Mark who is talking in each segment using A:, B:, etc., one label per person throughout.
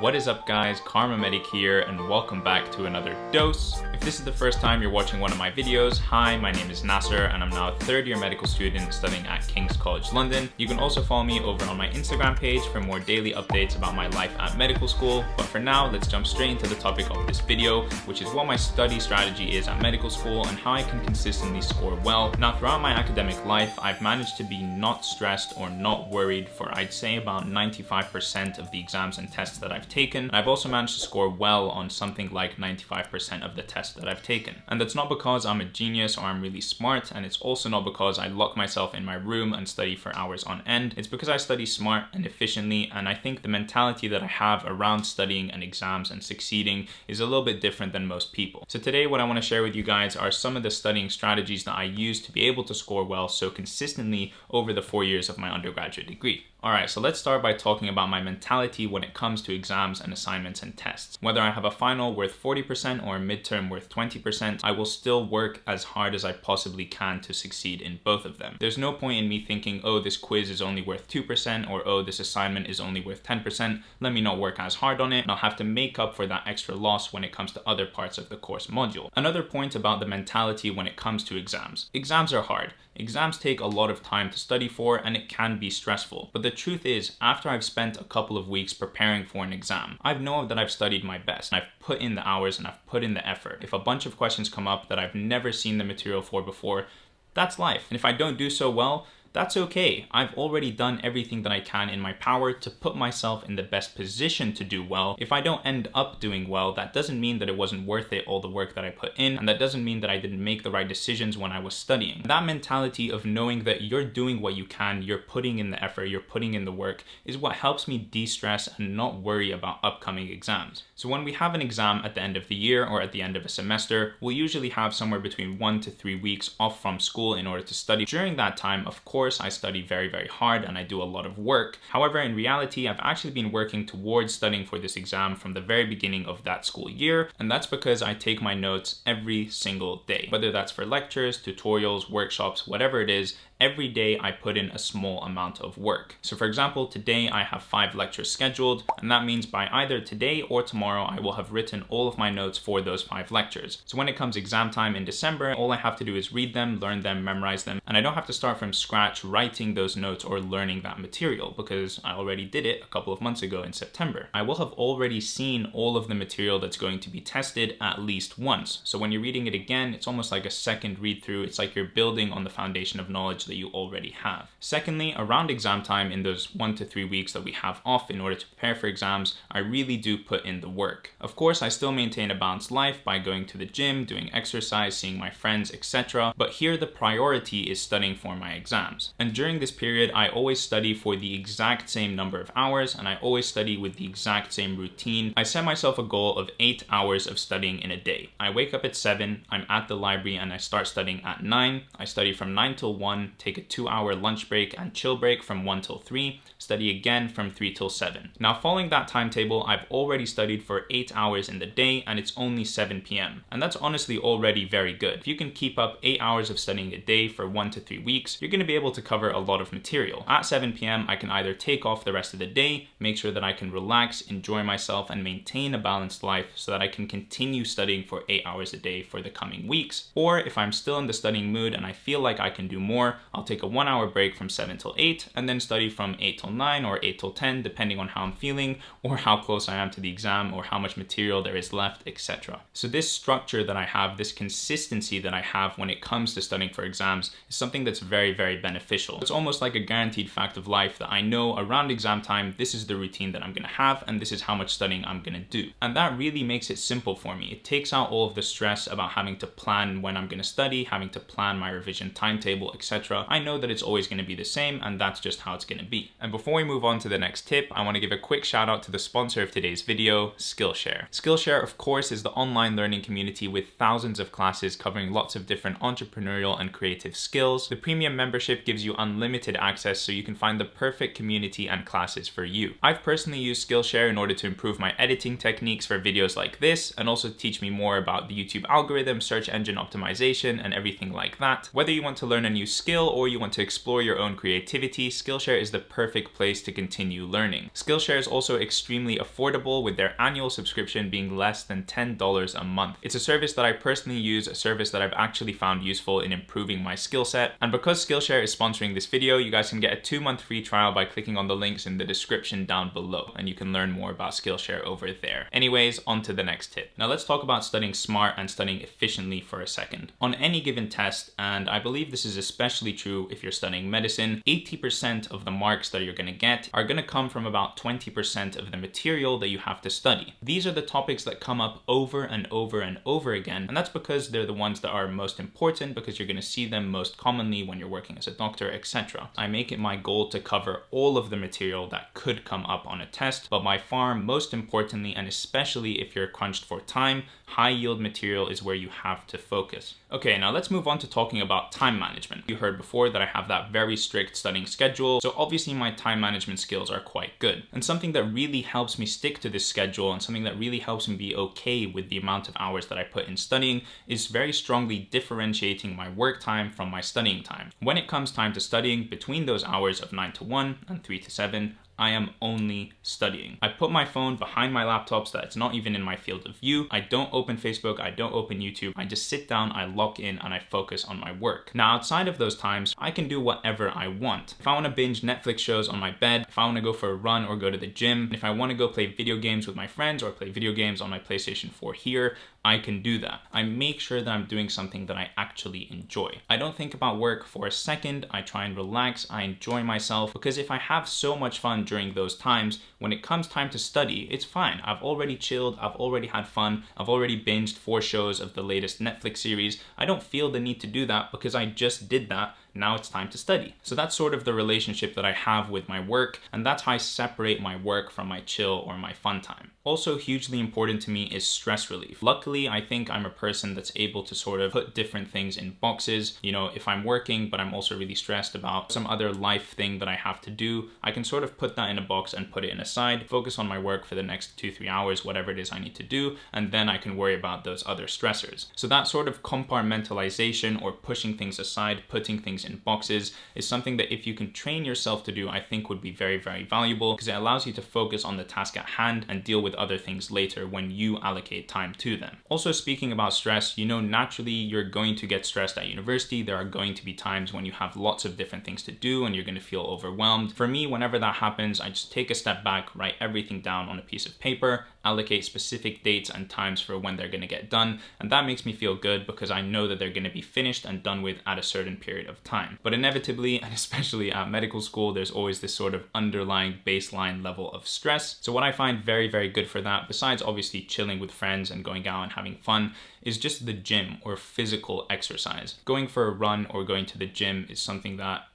A: What is up guys, Karma Medic here and welcome back to another dose. If this is the first time you're watching one of my videos, hi, my name is Nasser and I'm now a third year medical student studying at King's College London. You can also follow me over on my Instagram page for more daily updates about my life at medical school. But for now, let's jump straight into the topic of this video, which is what my study strategy is at medical school and how I can consistently score well. Now throughout my academic life, I've managed to be not stressed or not worried for I'd say about 95% of the exams and tests that I've taken. I've also managed to score well on something like 95% of the tests that I've taken. And that's not because I'm a genius or I'm really smart, and it's also not because I lock myself in my room and study for hours on end. It's because I study smart and efficiently, and I think the mentality that I have around studying and exams and succeeding is a little bit different than most people. So today what I want to share with you guys are some of the studying strategies that I use to be able to score well so consistently over the 4 years of my undergraduate degree. Alright, so let's start by talking about my mentality when it comes to exams and assignments and tests. Whether I have a final worth 40% or a midterm worth 20%, I will still work as hard as I possibly can to succeed in both of them. There's no point in me thinking, oh, this quiz is only worth 2%, or oh, this assignment is only worth 10%, let me not work as hard on it, and I'll have to make up for that extra loss when it comes to other parts of the course module. Another point about the mentality when it comes to exams. Exams are hard. Exams take a lot of time to study for and it can be stressful. But the truth is, after I've spent a couple of weeks preparing for an exam, I know that I've studied my best. I've put in the hours and I've put in the effort. If a bunch of questions come up that I've never seen the material for before, that's life. And if I don't do so well, that's okay. I've already done everything that I can in my power to put myself in the best position to do well. If I don't end up doing well, that doesn't mean that it wasn't worth it, all the work that I put in, and that doesn't mean that I didn't make the right decisions when I was studying. That mentality of knowing that you're doing what you can, you're putting in the effort, you're putting in the work, is what helps me de-stress and not worry about upcoming exams. So when we have an exam at the end of the year or at the end of a semester, we'll usually have somewhere between 1 to 3 weeks off from school in order to study. During that time, of course, I study very hard and I do a lot of work. However, in reality, I've actually been working towards studying for this exam from the very beginning of that school year, and that's because I take my notes every single day. Whether that's for lectures, tutorials, workshops, whatever it is, every day I put in a small amount of work. So for example, today I have 5 lectures scheduled, and that means by either today or tomorrow I will have written all of my notes for those 5 lectures. So when it comes exam time in December, all I have to do is read them, learn them, memorize them, and I don't have to start from scratch writing those notes or learning that material because I already did it a couple of months ago in September. I will have already seen all of the material that's going to be tested at least once. So when you're reading it again, it's almost like a second read through. It's like you're building on the foundation of knowledge that you already have. Secondly, around exam time in those 1 to 3 weeks that we have off in order to prepare for exams, I really do put in the work. Of course, I still maintain a balanced life by going to the gym, doing exercise, seeing my friends, etc. But here the priority is studying for my exams. And during this period, I always study for the exact same number of hours and I always study with the exact same routine. I set myself a goal of 8 hours of studying in a day. I wake up at 7, I'm at the library and I start studying at 9. I study from 9 till 1, take a 2-hour lunch break and chill break from 1 till 3, study again from 3 till 7. Now following that timetable, I've already studied for 8 hours in the day and it's only 7 p.m. And that's honestly already very good. If you can keep up 8 hours of studying a day for 1 to 3 weeks, you're going to be able to cover a lot of material. At 7 p.m. I can either take off the rest of the day, make sure that I can relax, enjoy myself and maintain a balanced life so that I can continue studying for 8 hours a day for the coming weeks. Or if I'm still in the studying mood and I feel like I can do more, I'll take a 1-hour break from 7 till 8 and then study from 8 till 9 or 8 till 10 depending on how I'm feeling or how close I am to the exam or how much material there is left, etc. So this structure that I have, this consistency that I have when it comes to studying for exams is something that's very beneficial. It's almost like a guaranteed fact of life that I know around exam time, this is the routine that I'm going to have and this is how much studying I'm going to do. And that really makes it simple for me. It takes out all of the stress about having to plan when I'm going to study, having to plan my revision timetable, etc. I know that it's always going to be the same and that's just how it's going to be. And before we move on to the next tip, I want to give a quick shout out to the sponsor of today's video, Skillshare. Skillshare, of course, is the online learning community with thousands of classes covering lots of different entrepreneurial and creative skills. The premium membership gives you unlimited access so you can find the perfect community and classes for you. I've personally used Skillshare in order to improve my editing techniques for videos like this and also teach me more about the YouTube algorithm, search engine optimization, and everything like that. Whether you want to learn a new skill or you want to explore your own creativity, Skillshare is the perfect place to continue learning. Skillshare is also extremely affordable, with their annual subscription being less than $10 a month. It's a service that I personally use, a service that I've actually found useful in improving my skill set. And because Skillshare is sponsoring this video, you guys can get a 2-month free trial by clicking on the links in the description down below, and you can learn more about Skillshare over there. Anyways, on to the next tip. Now let's talk about studying smart and studying efficiently for a second. On any given test, and I believe this is especially true if you're studying medicine, 80% of the marks that you're going to get are going to come from about 20% of the material that you have to study. These are the topics that come up over and over and over again, and that's because they're the ones that are most important, because you're going to see them most commonly when you're working as a doctor, etc. I make it my goal to cover all of the material that could come up on a test, but by far most importantly, and especially if you're crunched for time, high yield material is where you have to focus. Okay, now let's move on to talking about time management. You heard before that I have that very strict studying schedule, so obviously my time management skills are quite good. And something that really helps me stick to this schedule, and something that really helps me be okay with the amount of hours that I put in studying, is very strongly differentiating my work time from my studying time. When it comes time to studying, between those hours of 9 to 1 and 3 to 7, I am only studying. I put my phone behind my laptop so that it's not even in my field of view. I don't open Facebook, I don't open YouTube. I just sit down, I lock in, and I focus on my work. Now, outside of those times, I can do whatever I want. If I want to binge Netflix shows on my bed, if I want to go for a run or go to the gym, if I want to go play video games with my friends or play video games on my PlayStation 4 here, I can do that. I make sure that I'm doing something that I actually enjoy. I don't think about work for a second. I try and relax. I enjoy myself, because if I have so much fun during those times, when it comes time to study, it's fine. I've already chilled. I've already had fun. I've already binged 4 shows of the latest Netflix series. I don't feel the need to do that because I just did that. Now it's time to study. So that's sort of the relationship that I have with my work, and that's how I separate my work from my chill or my fun time. Also hugely important to me is stress relief. Luckily, I think I'm a person that's able to sort of put different things in boxes. You know, if I'm working, but I'm also really stressed about some other life thing that I have to do, I can sort of put that in a box and put it in a side, focus on my work for the next 2-3 hours, whatever it is I need to do, and then I can worry about those other stressors. So that sort of compartmentalization, or pushing things aside, putting things in boxes, is something that if you can train yourself to do, I think would be very, very valuable, because it allows you to focus on the task at hand and deal with other things later when you allocate time to them. Also, speaking about stress, you know, naturally you're going to get stressed at university. There are going to be times when you have lots of different things to do and you're going to feel overwhelmed. For me, whenever that happens, I just take a step back, write everything down on a piece of paper, allocate specific dates and times for when they're going to get done, and that makes me feel good because I know that they're going to be finished and done with at a certain period of time. But inevitably, and especially at medical school, there's always this sort of underlying baseline level of stress. So what I find very, very good for that, besides obviously chilling with friends and going out and having fun, is just the gym or physical exercise. Going for a run or going to the gym is something that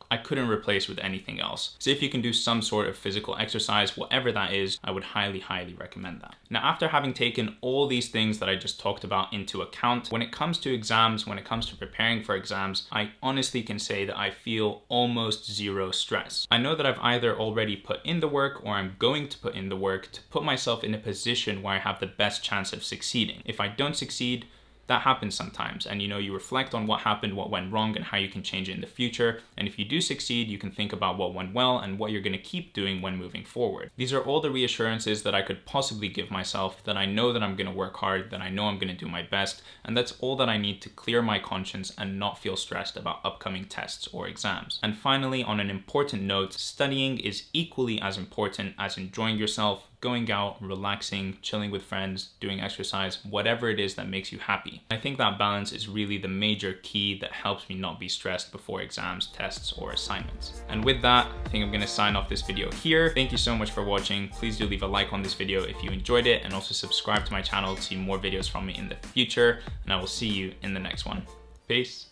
A: I couldn't replace with anything else. So if you can do some sort of physical exercise, whatever that is, I would highly, highly recommend that. Now, after having taken all these things that I just talked about into account, when it comes to exams, when it comes to preparing for exams, I honestly can say that I feel almost zero stress. I know that I've either already put in the work or I'm going to put in the work to put myself in a position where I have the best chance of succeeding. If I don't succeed, that happens sometimes, and you know, you reflect on what happened, what went wrong, and how you can change it in the future. And if you do succeed, you can think about what went well and what you're going to keep doing when moving forward. These are all the reassurances that I could possibly give myself, that I know that I'm going to work hard, that I know I'm going to do my best, and that's all that I need to clear my conscience and not feel stressed about upcoming tests or exams. And finally, on an important note, studying is equally as important as enjoying yourself, going out, relaxing, chilling with friends, doing exercise, whatever it is that makes you happy. I think that balance is really the major key that helps me not be stressed before exams, tests, or assignments. And with that, I think I'm gonna sign off this video here. Thank you so much for watching. Please do leave a like on this video if you enjoyed it, and also subscribe to my channel to see more videos from me in the future, and I will see you in the next one. Peace.